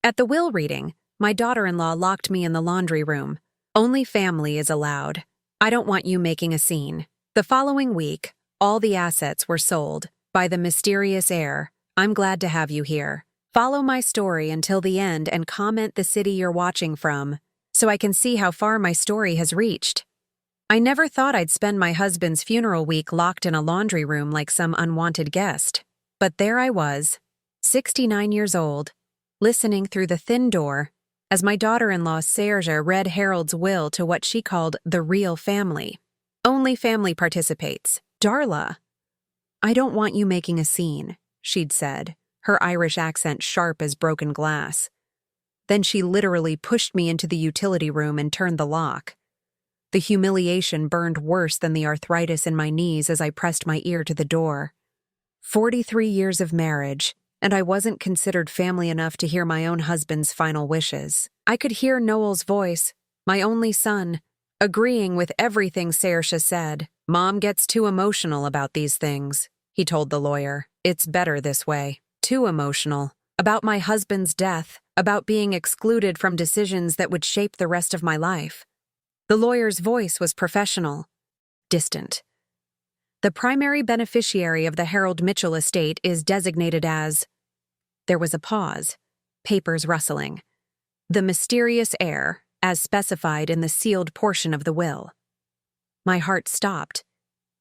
At the will reading, my daughter-in-law locked me in the laundry room. Only family is allowed. I don't want you making a scene. The following week, all the assets were sold by the mysterious heir. I'm glad to have you here. Follow my story until the end and comment the city you're watching from, so I can see how far my story has reached. I never thought I'd spend my husband's funeral week locked in a laundry room like some unwanted guest. But there I was, 69 years old, listening through the thin door as my daughter-in-law Serge read Harold's will to what she called the real family. Only family participates. Darla, I don't want you making a scene, she'd said, her Irish accent sharp as broken glass. Then she literally pushed me into the utility room and turned the lock. The humiliation burned worse than the arthritis in my knees as I pressed my ear to the door. 43 years of marriage, and I wasn't considered family enough to hear my own husband's final wishes. I could hear Noel's voice, my only son, agreeing with everything Saoirse said. Mom gets too emotional about these things, he told the lawyer. It's better this way. Too emotional. About my husband's death, about being excluded from decisions that would shape the rest of my life. The lawyer's voice was professional, distant. The primary beneficiary of the Harold Mitchell estate is designated as... There was a pause, papers rustling. The mysterious heir, as specified in the sealed portion of the will. My heart stopped.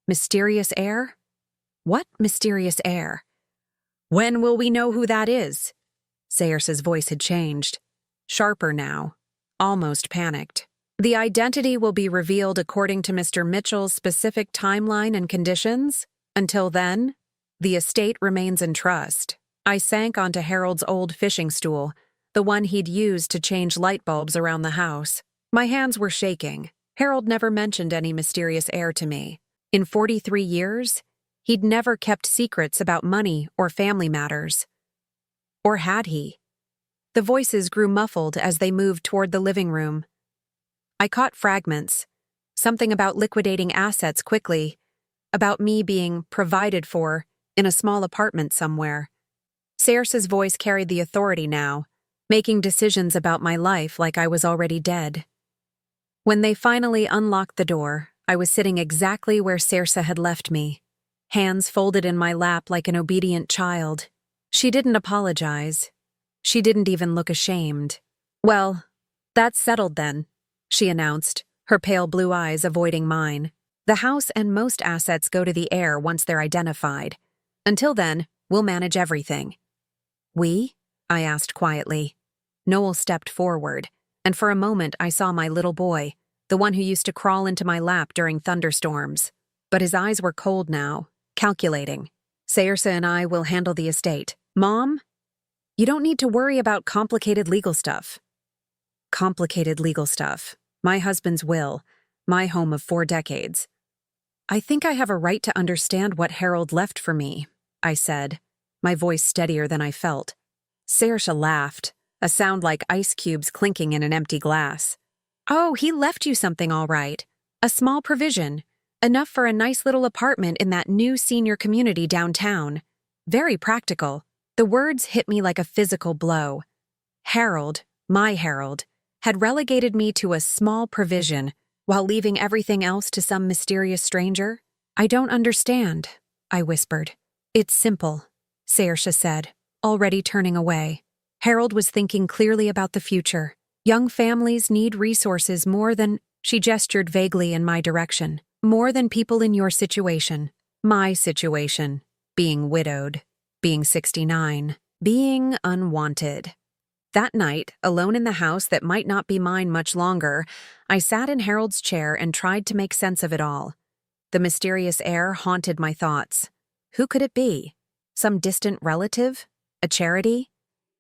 Mysterious heir? What mysterious heir? When will we know who that is? Saoirse's voice had changed. Sharper now, almost panicked. The identity will be revealed according to Mr. Mitchell's specific timeline and conditions. Until then, the estate remains in trust. I sank onto Harold's old fishing stool, the one he'd used to change light bulbs around the house. My hands were shaking. Harold never mentioned any mysterious heir to me. In 43 years, he'd never kept secrets about money or family matters. Or had he? The voices grew muffled as they moved toward the living room. I caught fragments. Something about liquidating assets quickly, about me being provided for in a small apartment somewhere. Saoirse's voice carried the authority now, making decisions about my life like I was already dead. When they finally unlocked the door, I was sitting exactly where Saoirse had left me, hands folded in my lap like an obedient child. She didn't apologize. She didn't even look ashamed. Well, that's settled then, she announced, her pale blue eyes avoiding mine. The house and most assets go to the heir once they're identified. Until then, we'll manage everything. We? I asked quietly. Noel stepped forward, and for a moment I saw my little boy, the one who used to crawl into my lap during thunderstorms. But his eyes were cold now, calculating. Saoirse and I will handle the estate. Mom? You don't need to worry about complicated legal stuff. Complicated legal stuff. My husband's will. My home of 4 decades. I think I have a right to understand what Harold left for me, I said, my voice steadier than I felt. Saoirse laughed, a sound like ice cubes clinking in an empty glass. Oh, he left you something all right. A small provision. Enough for a nice little apartment in that new senior community downtown. Very practical. The words hit me like a physical blow. Harold, my Harold, had relegated me to a small provision while leaving everything else to some mysterious stranger. I don't understand, I whispered. It's simple, Saoirse said, already turning away. Harold was thinking clearly about the future. Young families need resources more than, she gestured vaguely in my direction, more than people in your situation. My situation, being widowed, being 69, being unwanted. That night, alone in the house that might not be mine much longer, I sat in Harold's chair and tried to make sense of it all. The mysterious heir haunted my thoughts. Who could it be? Some distant relative? A charity?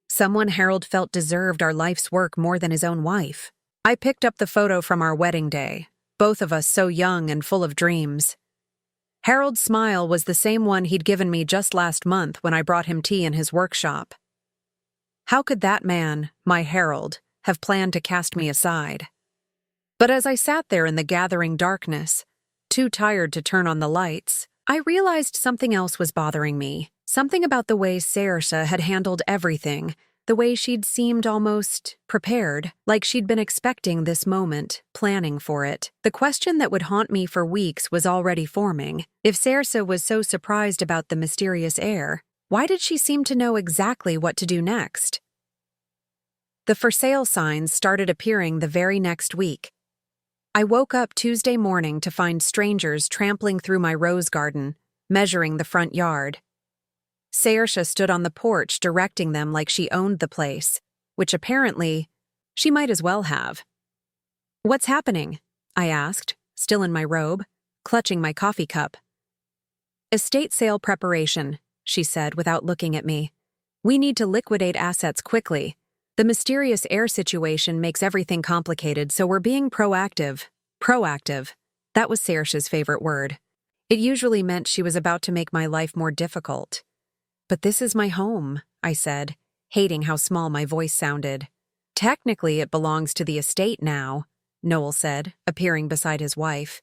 Someone Harold felt deserved our life's work more than his own wife. I picked up the photo from our wedding day, both of us so young and full of dreams. Harold's smile was the same one he'd given me just last month when I brought him tea in his workshop. How could that man, my Harold, have planned to cast me aside? But as I sat there in the gathering darkness, too tired to turn on the lights, I realized something else was bothering me, something about the way Saoirse had handled everything, The way she'd seemed almost prepared, like she'd been expecting this moment, planning for it. The question that would haunt me for weeks was already forming. If Saoirse was so surprised about the mysterious heir, why did she seem to know exactly what to do next? The for sale signs started appearing the very next week. I woke up Tuesday morning to find strangers trampling through my rose garden, measuring the front yard. Saoirse stood on the porch directing them like she owned the place, which apparently she might as well have. "What's happening?" I asked, still in my robe, clutching my coffee cup. "Estate sale preparation," she said without looking at me. "We need to liquidate assets quickly. The mysterious heir situation makes everything complicated, so we're being proactive." Proactive. That was Saoirse's favorite word. It usually meant she was about to make my life more difficult. "But this is my home," I said, hating how small my voice sounded. "Technically, it belongs to the estate now," Noel said, appearing beside his wife.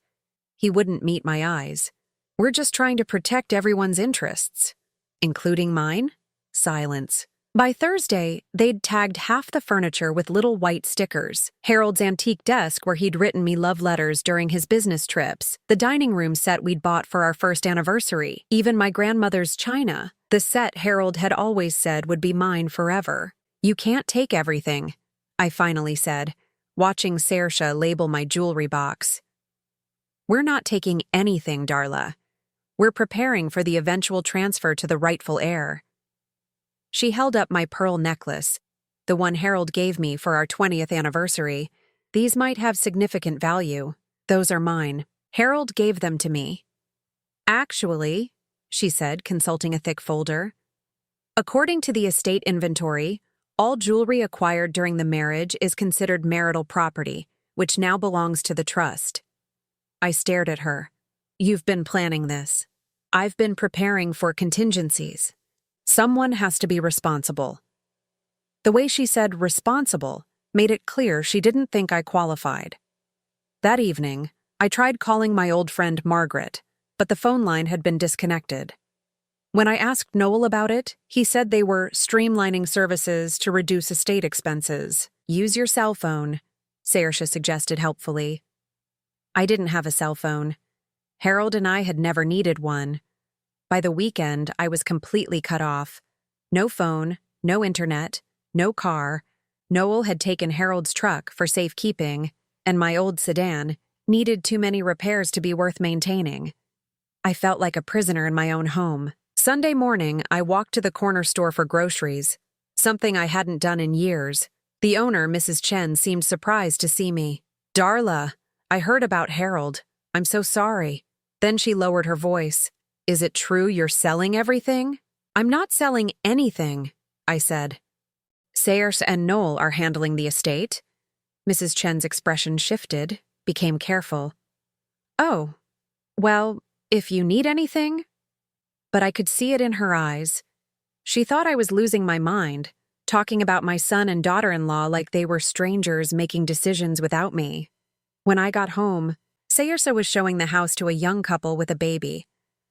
He wouldn't meet my eyes. "We're just trying to protect everyone's interests." "Including mine?" Silence. By Thursday, they'd tagged half the furniture with little white stickers. Harold's antique desk where he'd written me love letters during his business trips, the dining room set we'd bought for our first anniversary, even my grandmother's china. The set Harold had always said would be mine forever. "You can't take everything," I finally said, watching Saoirse label my jewelry box. "We're not taking anything, Darla. We're preparing for the eventual transfer to the rightful heir." She held up my pearl necklace, the one Harold gave me for our 20th anniversary. "These might have significant value. Those are mine. Harold gave them to me." "Actually," she said, consulting a thick folder, "according to the estate inventory, all jewelry acquired during the marriage is considered marital property, which now belongs to the trust." I stared at her. "You've been planning this. I've been preparing for contingencies. Someone has to be responsible." The way she said responsible made it clear she didn't think I qualified. That evening, I tried calling my old friend Margaret, but the phone line had been disconnected. When I asked Noel about it, he said they were streamlining services to reduce estate expenses. "Use your cell phone," Saoirse suggested helpfully. I didn't have a cell phone. Harold and I had never needed one. By the weekend, I was completely cut off. No phone, no internet, no car. Noel had taken Harold's truck for safekeeping, and my old sedan needed too many repairs to be worth maintaining. I felt like a prisoner in my own home. Sunday morning, I walked to the corner store for groceries, something I hadn't done in years. The owner, Mrs. Chen, seemed surprised to see me. "Darla, I heard about Harold. I'm so sorry." Then she lowered her voice. "Is it true you're selling everything?" "I'm not selling anything," I said. "Saoirse and Noel are handling the estate." Mrs. Chen's expression shifted, became careful. "Oh, well, if you need anything." But I could see it in her eyes. She thought I was losing my mind, talking about my son and daughter-in-law like they were strangers making decisions without me. When I got home, Saoirse was showing the house to a young couple with a baby.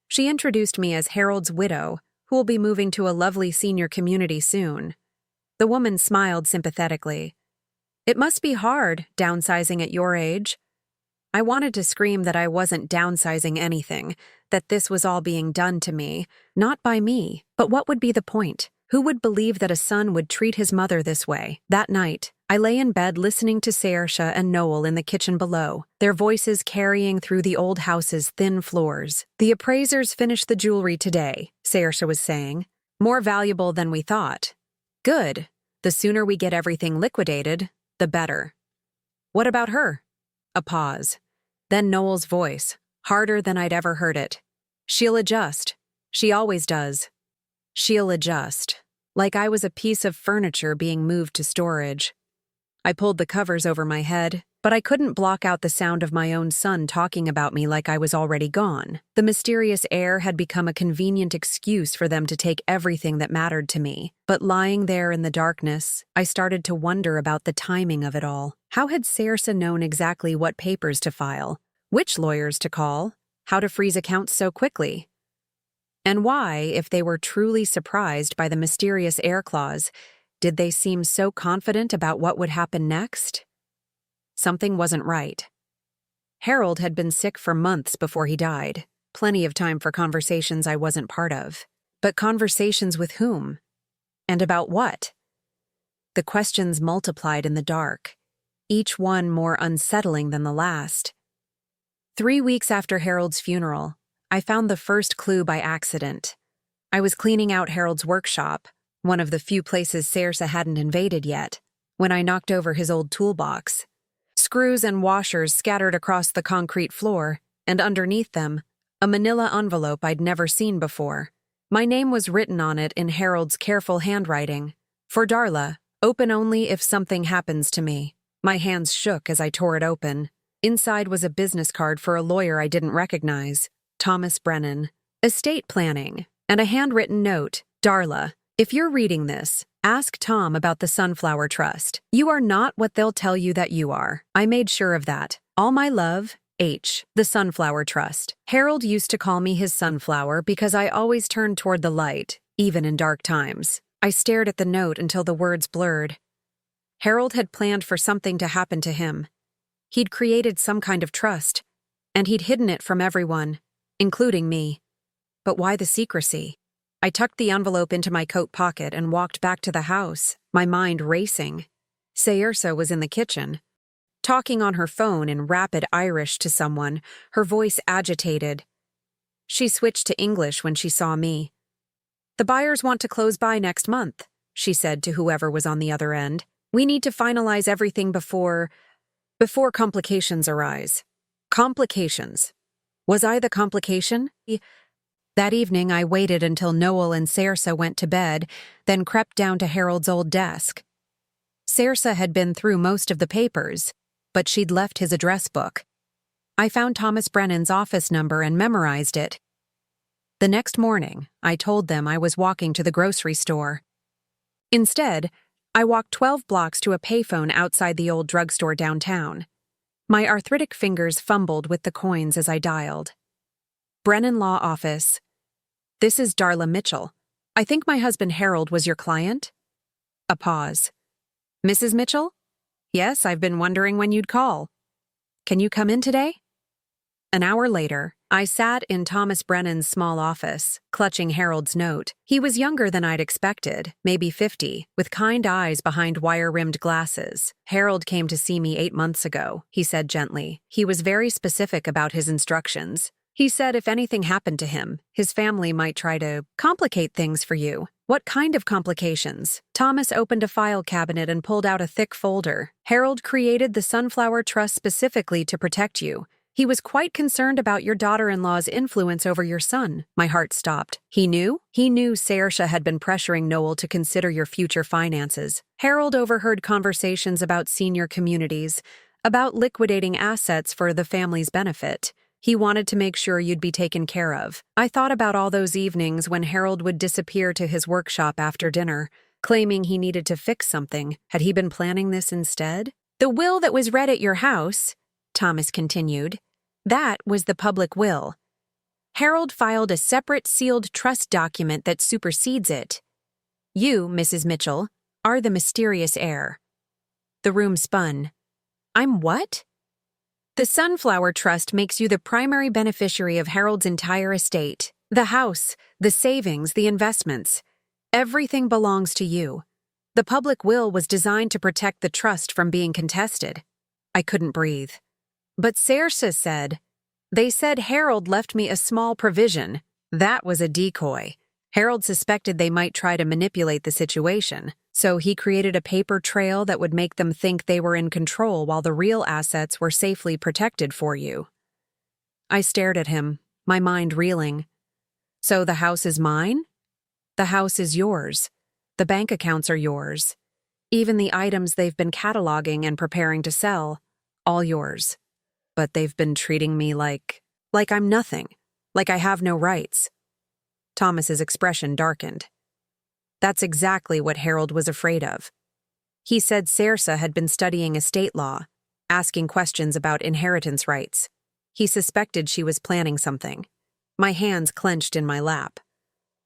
She introduced me as Harold's widow, who will be moving to a lovely senior community soon. The woman smiled sympathetically. "It must be hard, downsizing at your age." I wanted to scream that I wasn't downsizing anything, that this was all being done to me, not by me. But what would be the point? Who would believe that a son would treat his mother this way? That night, I lay in bed listening to Saoirse and Noel in the kitchen below, their voices carrying through the old house's thin floors. "The appraisers finished the jewelry today," Saoirse was saying. "More valuable than we thought." "Good. The sooner we get everything liquidated, the better." "What about her?" A pause. Then Noel's voice, harder than I'd ever heard it. "She'll adjust. She always does." She'll adjust. Like I was a piece of furniture being moved to storage. I pulled the covers over my head, but I couldn't block out the sound of my own son talking about me like I was already gone. The mysterious heir had become a convenient excuse for them to take everything that mattered to me. But lying there in the darkness, I started to wonder about the timing of it all. How had Saoirse known exactly what papers to file, which lawyers to call, how to freeze accounts so quickly? And why, if they were truly surprised by the mysterious heir clause, Did they seem so confident about what would happen next? Something wasn't right. Harold had been sick for months before he died. Plenty of time for conversations I wasn't part of. But conversations with whom? And about what? The questions multiplied in the dark, each one more unsettling than the last. 3 weeks after Harold's funeral, I found the first clue by accident. I was cleaning out Harold's workshop, one of the few places Saoirse hadn't invaded yet, when I knocked over his old toolbox. Screws and washers scattered across the concrete floor, and underneath them, a manila envelope I'd never seen before. My name was written on it in Harold's careful handwriting. For Darla, open only if something happens to me. My hands shook as I tore it open. Inside was a business card for a lawyer I didn't recognize, Thomas Brennan. Estate planning, and a handwritten note. Darla, if you're reading this, ask Tom about the Sunflower Trust. You are not what they'll tell you that you are. I made sure of that. All my love, H. The Sunflower Trust. Harold used to call me his sunflower because I always turned toward the light, even in dark times. I stared at the note until the words blurred. Harold had planned for something to happen to him. He'd created some kind of trust, and he'd hidden it from everyone, including me. But why the secrecy? I tucked the envelope into my coat pocket and walked back to the house, my mind racing. Saoirse was in the kitchen, talking on her phone in rapid Irish to someone, her voice agitated. She switched to English when she saw me. "The buyers want to close by next month," she said to whoever was on the other end. "We need to finalize everything before complications arise." Complications. Was I the complication? That evening, I waited until Noel and Saoirse went to bed, then crept down to Harold's old desk. Saoirse had been through most of the papers, but she'd left his address book. I found Thomas Brennan's office number and memorized it. The next morning, I told them I was walking to the grocery store. Instead, I walked 12 blocks to a payphone outside the old drugstore downtown. My arthritic fingers fumbled with the coins as I dialed. Brennan Law Office. This is Darla Mitchell. I think my husband Harold was your client? A pause. Mrs. Mitchell? Yes, I've been wondering when you'd call. Can you come in today? An hour later, I sat in Thomas Brennan's small office, clutching Harold's note. He was younger than I'd expected, maybe 50, with kind eyes behind wire-rimmed glasses. "Harold came to see me 8 months ago," he said gently. He was very specific about his instructions. He said if anything happened to him, his family might try to complicate things for you. What kind of complications? Thomas opened a file cabinet and pulled out a thick folder. Harold created the Sunflower Trust specifically to protect you. He was quite concerned about your daughter-in-law's influence over your son. My heart stopped. He knew? He knew Saoirse had been pressuring Noel to consider your future finances. Harold overheard conversations about senior communities, about liquidating assets for the family's benefit. He wanted to make sure you'd be taken care of. I thought about all those evenings when Harold would disappear to his workshop after dinner, claiming he needed to fix something. Had he been planning this instead? The will that was read at your house, Thomas continued, that was the public will. Harold filed a separate sealed trust document that supersedes it. You, Mrs. Mitchell, are the mysterious heir. The room spun. I'm what? The Sunflower Trust makes you the primary beneficiary of Harold's entire estate. The house, the savings, the investments. Everything belongs to you. The public will was designed to protect the trust from being contested. I couldn't breathe. But Saoirse said, they said Harold left me a small provision. That was a decoy. Harold suspected they might try to manipulate the situation, so he created a paper trail that would make them think they were in control while the real assets were safely protected for you. I stared at him, my mind reeling. So the house is mine? The house is yours. The bank accounts are yours. Even the items they've been cataloging and preparing to sell, all yours. But they've been treating me like I'm nothing, like I have no rights. Thomas's expression darkened. That's exactly what Harold was afraid of. He said Saoirse had been studying estate law, asking questions about inheritance rights. He suspected she was planning something. My hands clenched in my lap.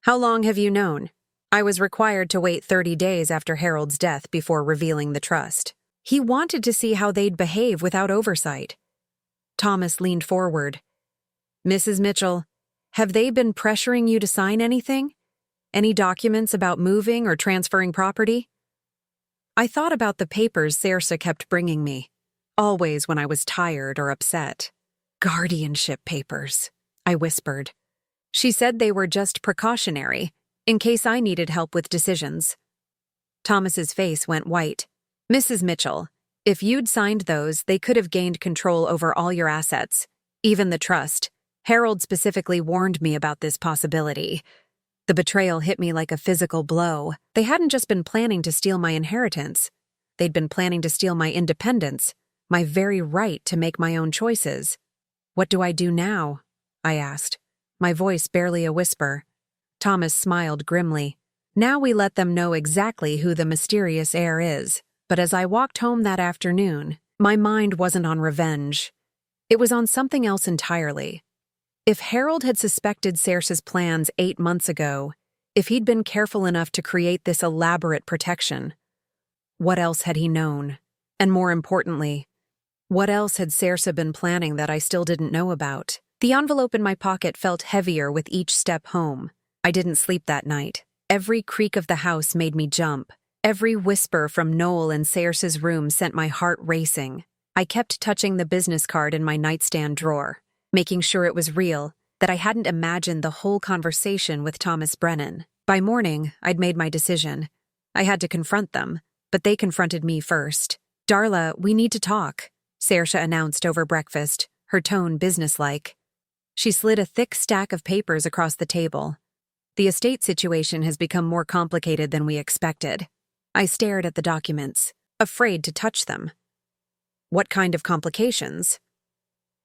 How long have you known? I was required to wait 30 days after Harold's death before revealing the trust. He wanted to see how they'd behave without oversight. Thomas leaned forward. Mrs. Mitchell, have they been pressuring you to sign anything? Any documents about moving or transferring property? I thought about the papers Saoirse kept bringing me, always when I was tired or upset. Guardianship papers, I whispered. She said they were just precautionary, in case I needed help with decisions. Thomas's face went white. Mrs. Mitchell, if you'd signed those, they could have gained control over all your assets, even the trust. Harold specifically warned me about this possibility. The betrayal hit me like a physical blow. They hadn't just been planning to steal my inheritance. They'd been planning to steal my independence, my very right to make my own choices. What do I do now? I asked, my voice barely a whisper. Thomas smiled grimly. Now we let them know exactly who the mysterious heir is. But as I walked home that afternoon, my mind wasn't on revenge. It was on something else entirely. If Harold had suspected Saoirse's plans 8 months ago, if he'd been careful enough to create this elaborate protection, what else had he known? And more importantly, what else had Saoirse been planning that I still didn't know about? The envelope in my pocket felt heavier with each step home. I didn't sleep that night. Every creak of the house made me jump. Every whisper from Noel in Saoirse's room sent my heart racing. I kept touching the business card in my nightstand drawer, making sure it was real, that I hadn't imagined the whole conversation with Thomas Brennan. By morning, I'd made my decision. I had to confront them, but they confronted me first. Darla, we need to talk, Saoirse announced over breakfast, her tone businesslike. She slid a thick stack of papers across the table. The estate situation has become more complicated than we expected. I stared at the documents, afraid to touch them. What kind of complications?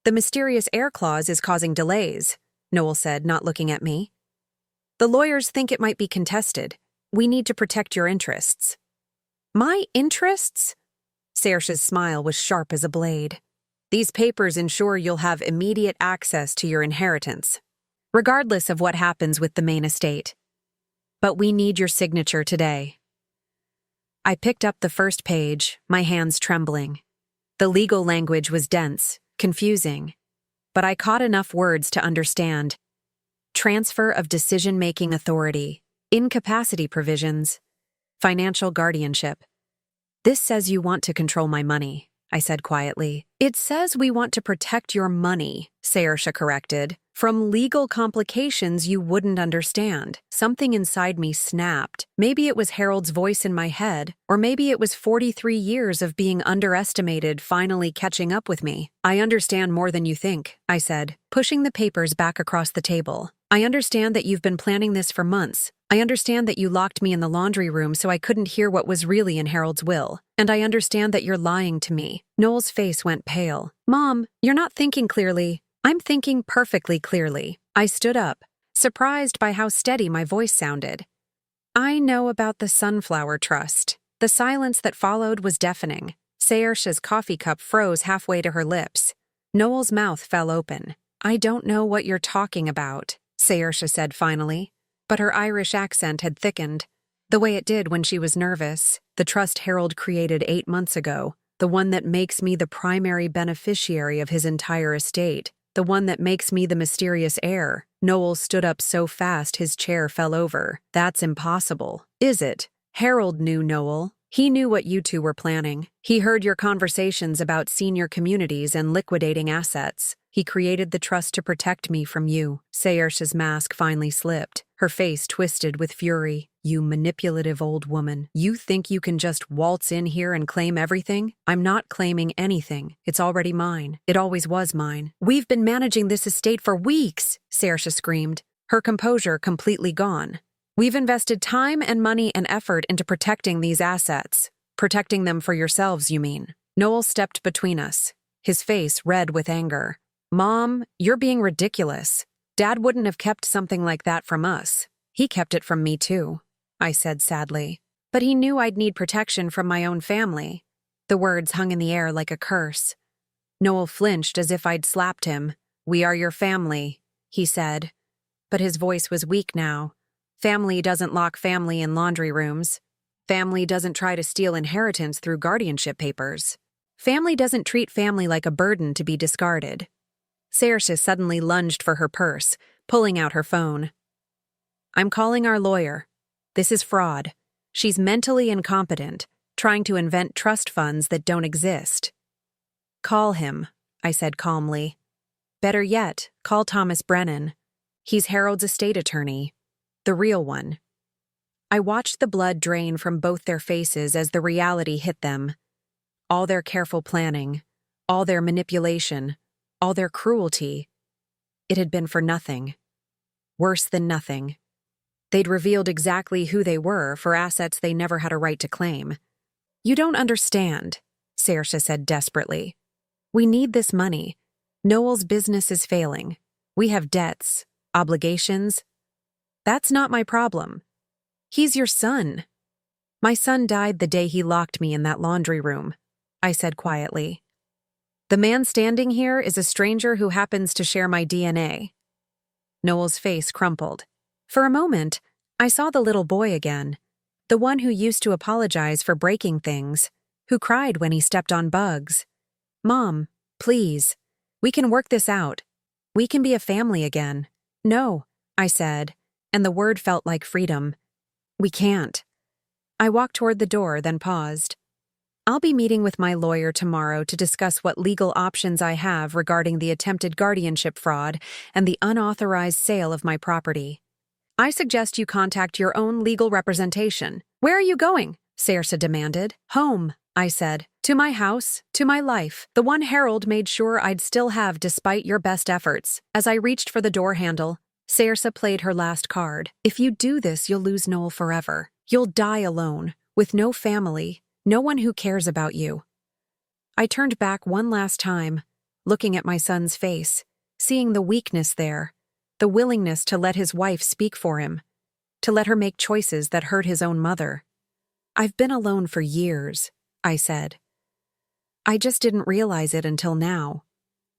The mysterious heir clause is causing delays, Noel said, not looking at me. The lawyers think it might be contested. We need to protect your interests. My interests? Saoirse's smile was sharp as a blade. These papers ensure you'll have immediate access to your inheritance, regardless of what happens with the main estate. But we need your signature today. I picked up the first page, my hands trembling. The legal language was dense, confusing, but I caught enough words to understand. Transfer of decision-making authority, incapacity provisions, financial guardianship. This says you want to control my money, I said quietly. It says we want to protect your money, Saoirse corrected, from legal complications you wouldn't understand. Something inside me snapped. Maybe it was Harold's voice in my head, or maybe it was 43 years of being underestimated finally catching up with me. I understand more than you think, I said, pushing the papers back across the table. I understand that you've been planning this for months. I understand that you locked me in the laundry room so I couldn't hear what was really in Harold's will. And I understand that you're lying to me. Noel's face went pale. Mom, you're not thinking clearly. I'm thinking perfectly clearly. I stood up, surprised by how steady my voice sounded. I know about the Sunflower Trust. The silence that followed was deafening. Saoirse's coffee cup froze halfway to her lips. Noel's mouth fell open. I don't know what you're talking about, Saoirse said finally, but her Irish accent had thickened, the way it did when she was nervous. The trust Harold created 8 months ago, the one that makes me the primary beneficiary of his entire estate, the one that makes me the mysterious heir. Noel stood up so fast his chair fell over. That's impossible. Is it? Harold knew Noel. He knew what you two were planning. He heard your conversations about senior communities and liquidating assets. He created the trust to protect me from you. Saoirse's mask finally slipped. Her face twisted with fury. You manipulative old woman. You think you can just waltz in here and claim everything? I'm not claiming anything. It's already mine. It always was mine. We've been managing this estate for weeks, Saoirse screamed, her composure completely gone. We've invested time and money and effort into protecting these assets. Protecting them for yourselves, you mean? Noel stepped between us, his face red with anger. Mom, you're being ridiculous. Dad wouldn't have kept something like that from us. He kept it from me too, I said sadly. But he knew I'd need protection from my own family. The words hung in the air like a curse. Noel flinched as if I'd slapped him. We are your family, he said. But his voice was weak now. Family doesn't lock family in laundry rooms. Family doesn't try to steal inheritance through guardianship papers. Family doesn't treat family like a burden to be discarded. Saoirse suddenly lunged for her purse, pulling out her phone. I'm calling our lawyer. This is fraud. She's mentally incompetent, trying to invent trust funds that don't exist. Call him, I said calmly. Better yet, call Thomas Brennan. He's Harold's estate attorney. The real one. I watched the blood drain from both their faces as the reality hit them. All their careful planning, all their manipulation, all their cruelty. It had been for nothing. Worse than nothing. They'd revealed exactly who they were for assets they never had a right to claim. You don't understand, Saoirse said desperately. We need this money. Noel's business is failing. We have debts, obligations. That's not my problem. He's your son. My son died the day he locked me in that laundry room, I said quietly. The man standing here is a stranger who happens to share my DNA. Noel's face crumpled. For a moment, I saw the little boy again, the one who used to apologize for breaking things, who cried when he stepped on bugs. Mom, please, we can work this out. We can be a family again. No, I said, and the word felt like freedom. We can't. I walked toward the door, then paused. I'll be meeting with my lawyer tomorrow to discuss what legal options I have regarding the attempted guardianship fraud and the unauthorized sale of my property. I suggest you contact your own legal representation. Where are you going? Saoirse demanded. Home, I said. To my house, to my life, the one Harold made sure I'd still have despite your best efforts. As I reached for the door handle, Saoirse played her last card. If you do this, you'll lose Noel forever. You'll die alone, with no family, no one who cares about you. I turned back one last time, looking at my son's face, seeing the weakness there, the willingness to let his wife speak for him, to let her make choices that hurt his own mother. I've been alone for years, I said. I just didn't realize it until now.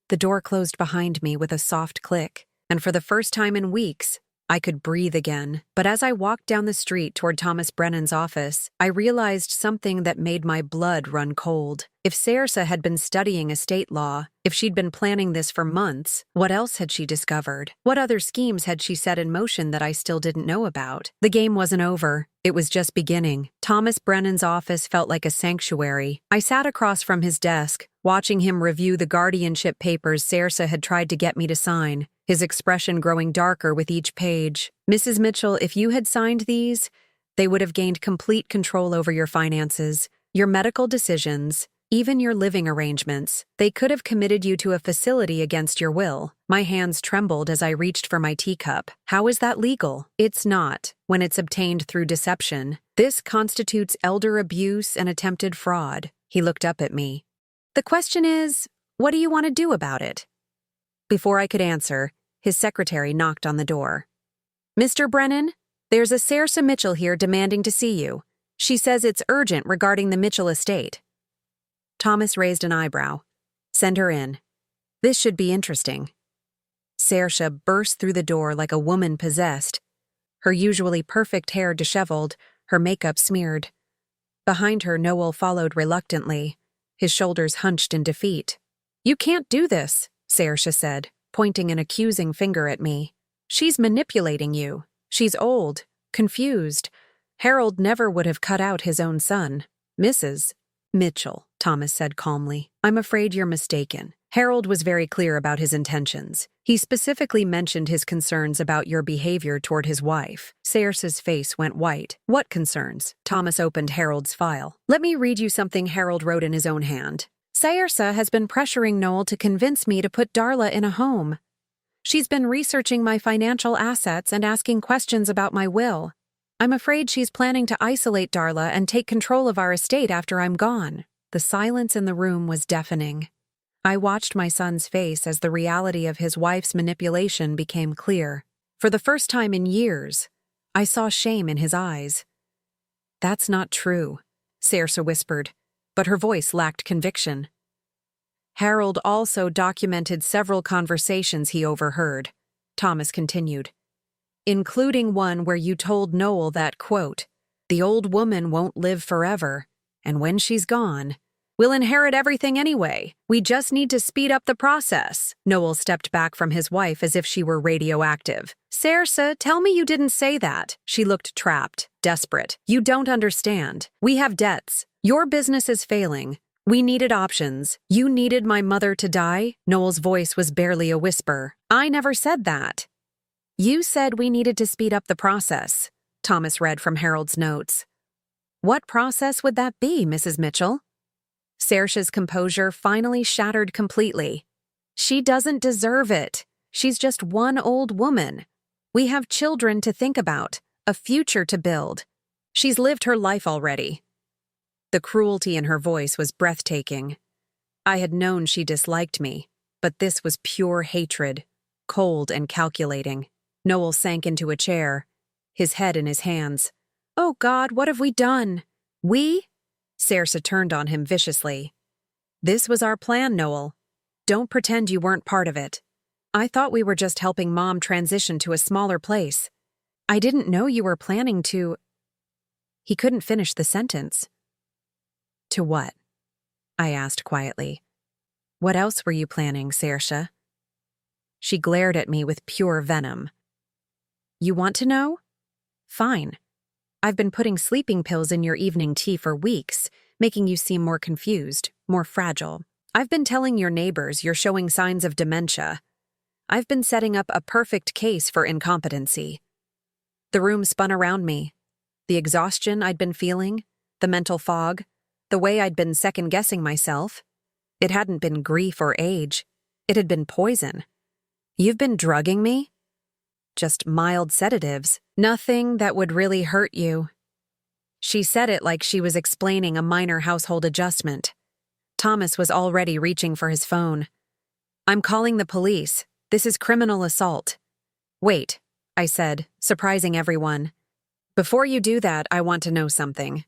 The door closed behind me with a soft click, and for the first time in weeks, I could breathe again. But as I walked down the street toward Thomas Brennan's office, I realized something that made my blood run cold. If Saoirse had been studying estate law, if she'd been planning this for months, what else had she discovered? What other schemes had she set in motion that I still didn't know about? The game wasn't over. It was just beginning. Thomas Brennan's office felt like a sanctuary. I sat across from his desk, watching him review the guardianship papers Saoirse had tried to get me to sign, his expression growing darker with each page. Mrs. Mitchell, if you had signed these, they would have gained complete control over your finances, your medical decisions, even your living arrangements. They could have committed you to a facility against your will. My hands trembled as I reached for my teacup. How is that legal? It's not, when it's obtained through deception. This constitutes elder abuse and attempted fraud. He looked up at me. The question is, what do you want to do about it? Before I could answer, his secretary knocked on the door. Mr. Brennan, there's a Saoirse Mitchell here demanding to see you. She says it's urgent regarding the Mitchell estate. Thomas raised an eyebrow. Send her in. This should be interesting. Saoirse burst through the door like a woman possessed, her usually perfect hair disheveled, her makeup smeared. Behind her, Noel followed reluctantly, his shoulders hunched in defeat. You can't do this, Saoirse said, pointing an accusing finger at me. She's manipulating you. She's old, confused. Harold never would have cut out his own son. Mrs. Mitchell, Thomas said calmly. I'm afraid you're mistaken. Harold was very clear about his intentions. He specifically mentioned his concerns about your behavior toward his wife. Saoirse's face went white. What concerns? Thomas opened Harold's file. Let me read you something Harold wrote in his own hand. Saoirse has been pressuring Noel to convince me to put Darla in a home. She's been researching my financial assets and asking questions about my will. I'm afraid she's planning to isolate Darla and take control of our estate after I'm gone. The silence in the room was deafening. I watched my son's face as the reality of his wife's manipulation became clear. For the first time in years, I saw shame in his eyes. That's not true, Saoirse whispered, but her voice lacked conviction. Harold also documented several conversations he overheard. Thomas continued. including one where you told Noel that, quote, the old woman won't live forever, and when she's gone, we'll inherit everything anyway. We just need to speed up the process. Noel stepped back from his wife as if she were radioactive. Saoirse, tell me you didn't say that. She looked trapped, desperate. You don't understand. We have debts. Your business is failing. We needed options. You needed my mother to die? Noel's voice was barely a whisper. I never said that. You said we needed to speed up the process. Thomas read from Harold's notes. What process would that be, Mrs. Mitchell? Saoirse's composure finally shattered completely. She doesn't deserve it. She's just one old woman. We have children to think about, a future to build. She's lived her life already. The cruelty in her voice was breathtaking. I had known she disliked me, but this was pure hatred, cold and calculating. Noel sank into a chair, his head in his hands. Oh God, what have we done? We? Saoirse turned on him viciously. This was our plan, Noel. Don't pretend you weren't part of it. I thought we were just helping Mom transition to a smaller place. I didn't know you were planning to... He couldn't finish the sentence. To what? I asked quietly. What else were you planning, Saoirse? She glared at me with pure venom. You want to know? Fine. I've been putting sleeping pills in your evening tea for weeks, making you seem more confused, more fragile. I've been telling your neighbors you're showing signs of dementia. I've been setting up a perfect case for incompetency. The room spun around me. The exhaustion I'd been feeling, the mental fog, the way I'd been second-guessing myself. It hadn't been grief or age. It had been poison. You've been drugging me? Just mild sedatives. Nothing that would really hurt you. She said it like she was explaining a minor household adjustment. Thomas was already reaching for his phone. I'm calling the police. This is criminal assault. Wait, I said, surprising everyone. Before you do that, I want to know something.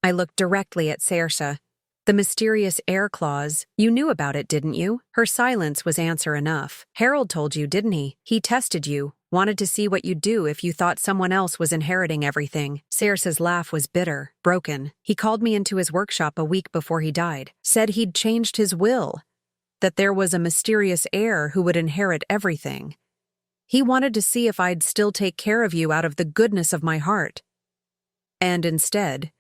I looked directly at Saoirse. The mysterious heir clause, you knew about it, didn't you? Her silence was answer enough. Harold told you, didn't he? He tested you, wanted to see what you'd do if you thought someone else was inheriting everything. Saoirse's laugh was bitter, broken. He called me into his workshop a week before he died, said he'd changed his will, that there was a mysterious heir who would inherit everything. He wanted to see if I'd still take care of you out of the goodness of my heart. And instead,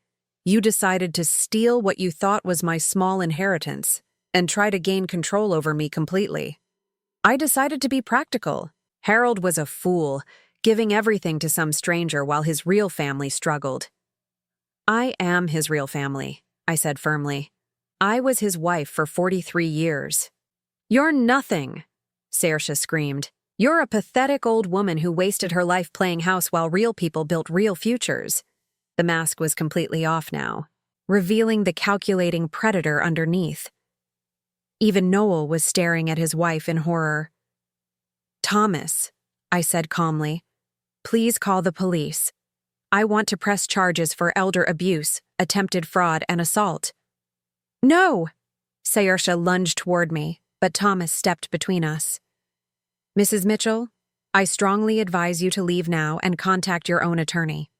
you decided to steal what you thought was my small inheritance and try to gain control over me completely. I decided to be practical. Harold was a fool, giving everything to some stranger while his real family struggled. I am his real family, I said firmly. I was his wife for 43 years. You're nothing, Saoirse screamed. You're a pathetic old woman who wasted her life playing house while real people built real futures. The mask was completely off now, revealing the calculating predator underneath. Even Noel was staring at his wife in horror. Thomas, I said calmly, please call the police. I want to press charges for elder abuse, attempted fraud, and assault. No! Saoirse lunged toward me, but Thomas stepped between us. Mrs. Mitchell, I strongly advise you to leave now and contact your own attorney.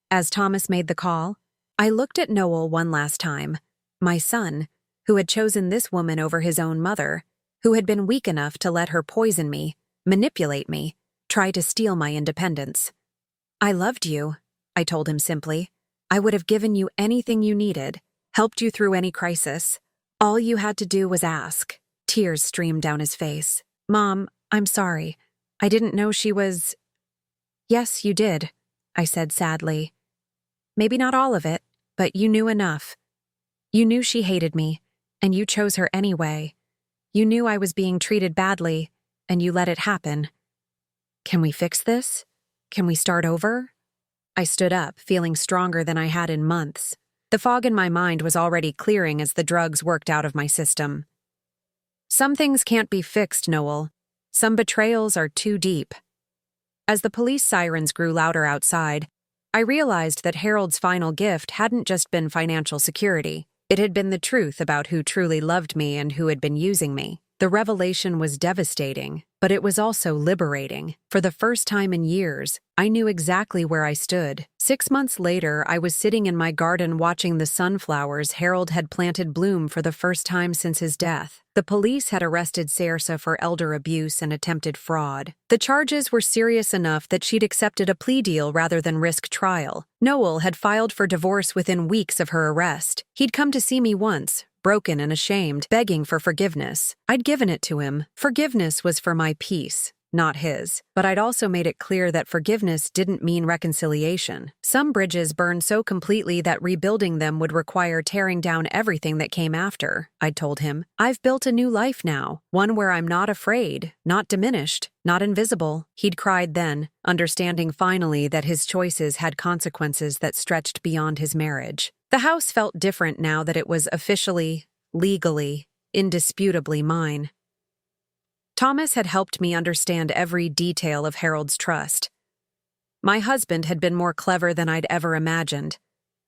As Thomas made the call, I looked at Noel one last time, my son, who had chosen this woman over his own mother, who had been weak enough to let her poison me, manipulate me, try to steal my independence. I loved you, I told him simply. I would have given you anything you needed, helped you through any crisis. All you had to do was ask. Tears streamed down his face. Mom, I'm sorry. I didn't know she was... Yes, you did, I said sadly. Maybe not all of it, but you knew enough. You knew she hated me, and you chose her anyway. You knew I was being treated badly, and you let it happen. Can we fix this? Can we start over? I stood up, feeling stronger than I had in months. The fog in my mind was already clearing as the drugs worked out of my system. Some things can't be fixed, Noel. Some betrayals are too deep. As the police sirens grew louder outside, I realized that Harold's final gift hadn't just been financial security. It had been the truth about who truly loved me and who had been using me. The revelation was devastating, But it was also liberating. For the first time in years, I knew exactly where I stood. 6 months later, I was sitting in my garden watching the sunflowers Harold had planted bloom for the first time since his death. The police had arrested Saoirse for elder abuse and attempted fraud. The charges were serious enough that she'd accepted a plea deal rather than risk trial. Noel had filed for divorce within weeks of her arrest. He'd come to see me once, broken and ashamed, begging for forgiveness. I'd given it to him. Forgiveness was for my peace, not his. But I'd also made it clear that forgiveness didn't mean reconciliation. Some bridges burned so completely that rebuilding them would require tearing down everything that came after, I'd told him. I've built a new life now, one where I'm not afraid, not diminished, not invisible. He'd cried then, understanding finally that his choices had consequences that stretched beyond his marriage. The house felt different now that it was officially, legally, indisputably mine. Thomas had helped me understand every detail of Harold's trust. My husband had been more clever than I'd ever imagined,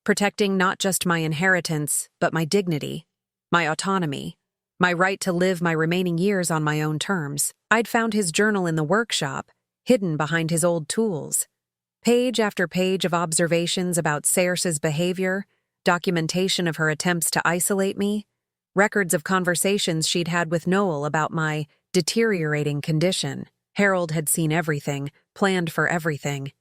protecting not just my inheritance, but my dignity, my autonomy, my right to live my remaining years on my own terms. I'd found his journal in the workshop, hidden behind his old tools. Page after page of observations about Saoirse's behavior, documentation of her attempts to isolate me, records of conversations she'd had with Noel about my deteriorating condition. Harold had seen everything, planned for everything.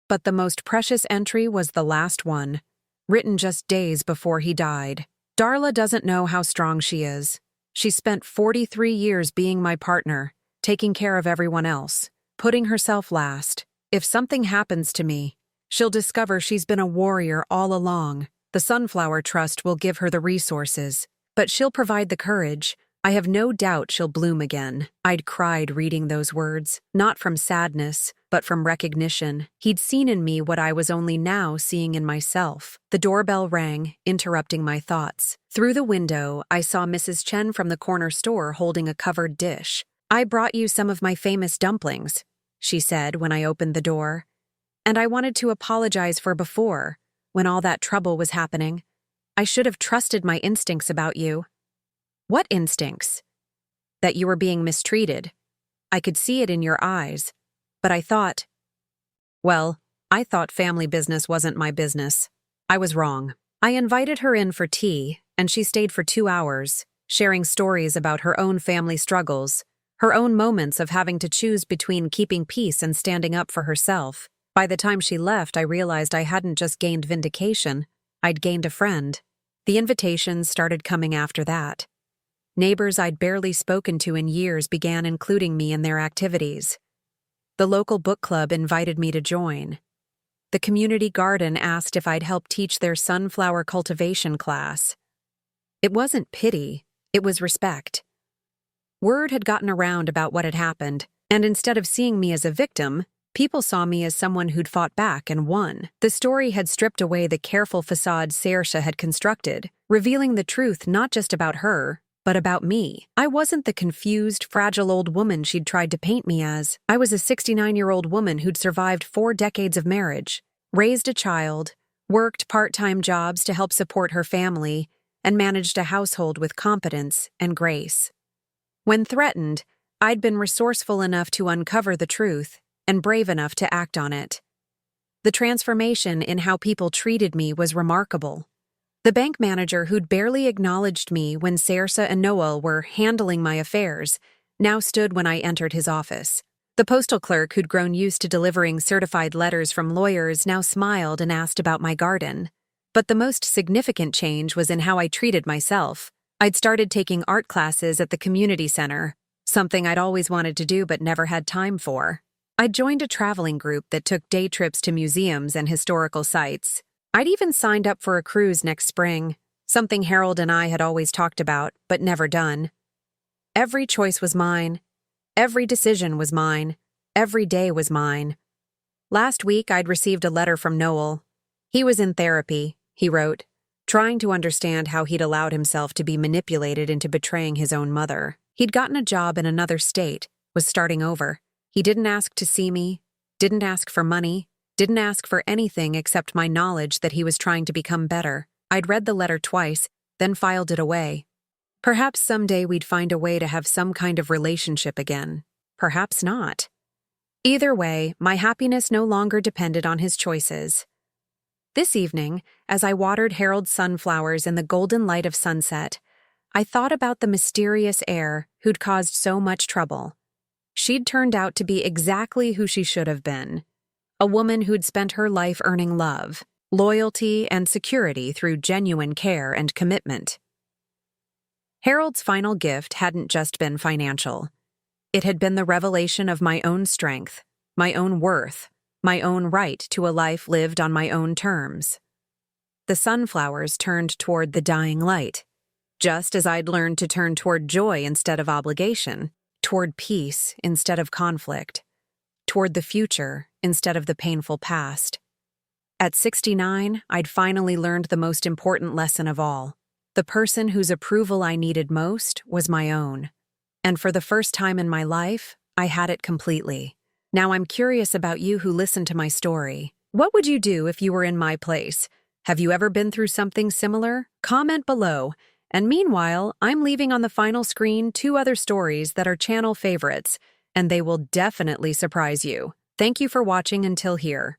But the most precious entry was the last one, written just days before he died. Darla doesn't know how strong she is. She spent 43 years being my partner, taking care of everyone else, putting herself last. If something happens to me, she'll discover she's been a warrior all along. The Sunflower Trust will give her the resources, but she'll provide the courage. I have no doubt she'll bloom again. I'd cried reading those words, not from sadness, but from recognition. He'd seen in me what I was only now seeing in myself. The doorbell rang, interrupting my thoughts. Through the window, I saw Mrs. Chen from the corner store holding a covered dish. "I brought you some of my famous dumplings," she said when I opened the door. "And I wanted to apologize for before, when all that trouble was happening. I should have trusted my instincts about you." "What instincts?" "That you were being mistreated. I could see it in your eyes. But I thought family business wasn't my business. I was wrong." I invited her in for tea, and she stayed for 2 hours, sharing stories about her own family struggles, her own moments of having to choose between keeping peace and standing up for herself. By the time she left, I realized I hadn't just gained vindication, I'd gained a friend. The invitations started coming after that. Neighbors I'd barely spoken to in years began including me in their activities. The local book club invited me to join. The community garden asked if I'd help teach their sunflower cultivation class. It wasn't pity, it was respect. Word had gotten around about what had happened, and instead of seeing me as a victim, people saw me as someone who'd fought back and won. The story had stripped away the careful facade Saoirse had constructed, revealing the truth not just about her, but about me. I wasn't the confused, fragile old woman she'd tried to paint me as. I was a 69-year-old woman who'd survived 4 decades of marriage, raised a child, worked part-time jobs to help support her family, and managed a household with competence and grace. When threatened, I'd been resourceful enough to uncover the truth and brave enough to act on it. The transformation in how people treated me was remarkable. The bank manager who'd barely acknowledged me when Saoirse and Noel were handling my affairs now stood when I entered his office. The postal clerk who'd grown used to delivering certified letters from lawyers now smiled and asked about my garden. But the most significant change was in how I treated myself. I'd started taking art classes at the community center, something I'd always wanted to do but never had time for. I'd joined a traveling group that took day trips to museums and historical sites. I'd even signed up for a cruise next spring, something Harold and I had always talked about, but never done. Every choice was mine. Every decision was mine. Every day was mine. Last week, I'd received a letter from Noel. He was in therapy, he wrote, trying to understand how he'd allowed himself to be manipulated into betraying his own mother. He'd gotten a job in another state, was starting over. He didn't ask to see me, didn't ask for money, didn't ask for anything except my knowledge that he was trying to become better. I'd read the letter twice, then filed it away. Perhaps someday we'd find a way to have some kind of relationship again. Perhaps not. Either way, my happiness no longer depended on his choices. This evening, as I watered Harold's sunflowers in the golden light of sunset, I thought about the mysterious heir who'd caused so much trouble. She'd turned out to be exactly who she should have been. A woman who'd spent her life earning love, loyalty, and security through genuine care and commitment. Harold's final gift hadn't just been financial. It had been the revelation of my own strength, my own worth, my own right to a life lived on my own terms. The sunflowers turned toward the dying light, just as I'd learned to turn toward joy instead of obligation, toward peace instead of conflict, toward the future instead of the painful past. At 69, I'd finally learned the most important lesson of all. The person whose approval I needed most was my own. And for the first time in my life, I had it completely. Now I'm curious about you who listened to my story. What would you do if you were in my place? Have you ever been through something similar? Comment below. And meanwhile, I'm leaving on the final screen 2 other stories that are channel favorites, and they will definitely surprise you. Thank you for watching until here.